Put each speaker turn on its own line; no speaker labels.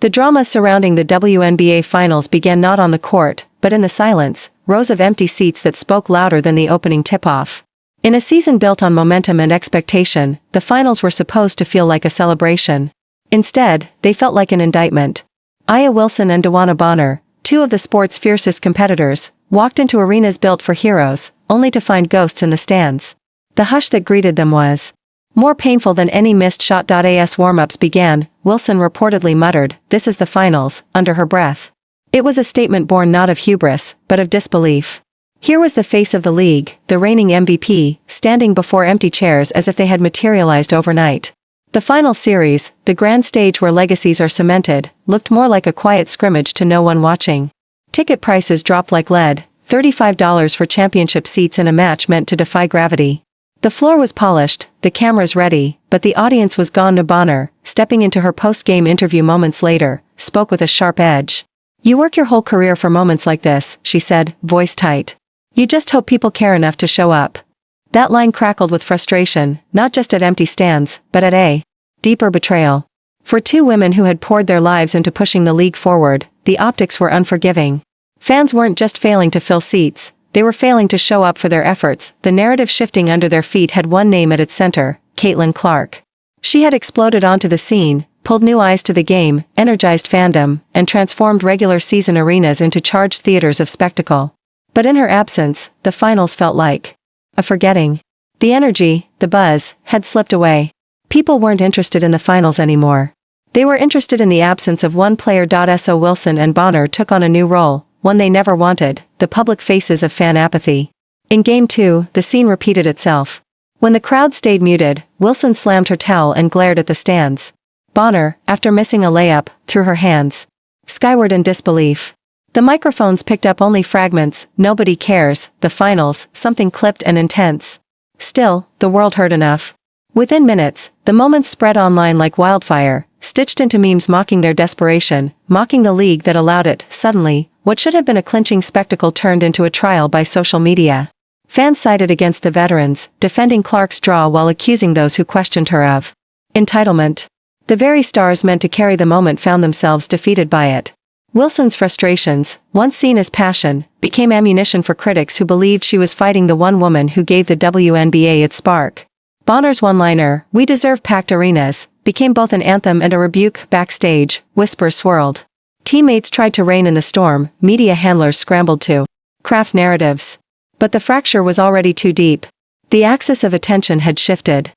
The drama surrounding the WNBA Finals began not on the court, but in the silence, rows of empty seats that spoke louder than the opening tip-off. In a season built on momentum and expectation, the finals were supposed to feel like a celebration. Instead, they felt like an indictment. A'ja Wilson and DeWanna, two of the sport's fiercest competitors, walked into arenas built for heroes, only to find ghosts in the stands. The hush that greeted them was more painful than any missed shot. As warm-ups began, Wilson reportedly muttered, "This is the finals," under her breath. It was a statement born not of hubris, but of disbelief. Here was the face of the league, the reigning MVP, standing before empty chairs as if they had materialized overnight. The final series, the grand stage where legacies are cemented, looked more like a quiet scrimmage to no one watching. Ticket prices dropped like lead, $35 for championship seats in a match meant to defy gravity. The floor was polished, the cameras ready, but the audience was gone. DeWanna, stepping into her post-game interview moments later, spoke with a sharp edge. "You work your whole career for moments like this," she said, voice tight. "You just hope people care enough to show up." That line crackled with frustration, not just at empty stands, but at a deeper betrayal. For two women who had poured their lives into pushing the league forward, the optics were unforgiving. Fans weren't just failing to fill seats, they were failing to show up for their efforts. The narrative shifting under their feet had one name at its center, Caitlin Clark. She had exploded onto the scene, pulled new eyes to the game, energized fandom, and transformed regular season arenas into charged theaters of spectacle. But in her absence, the finals felt like a forgetting. The energy, the buzz, had slipped away. People weren't interested in the finals anymore. They were interested in the absence of one player. So Wilson and Bonner took on a new role, one they never wanted, the public faces of fan apathy. In Game 2, the scene repeated itself. When the crowd stayed muted, Wilson slammed her towel and glared at the stands. Bonner, after missing a layup, threw her hands skyward in disbelief. The microphones picked up only fragments. "Nobody cares, the finals," something clipped and intense. Still, the world heard enough. Within minutes, the moments spread online like wildfire, stitched into memes mocking their desperation, mocking the league that allowed it. Suddenly, what should have been a clinching spectacle turned into a trial by social media. Fans sided against the veterans, defending Clark's draw while accusing those who questioned her of entitlement. The very stars meant to carry the moment found themselves defeated by it. Wilson's frustrations, once seen as passion, became ammunition for critics who believed she was fighting the one woman who gave the WNBA its spark. Bonner's one-liner, "We deserve packed arenas," became both an anthem and a rebuke. Backstage, whispers swirled. Teammates tried to rein in the storm, media handlers scrambled to craft narratives. But the fracture was already too deep. The axis of attention had shifted.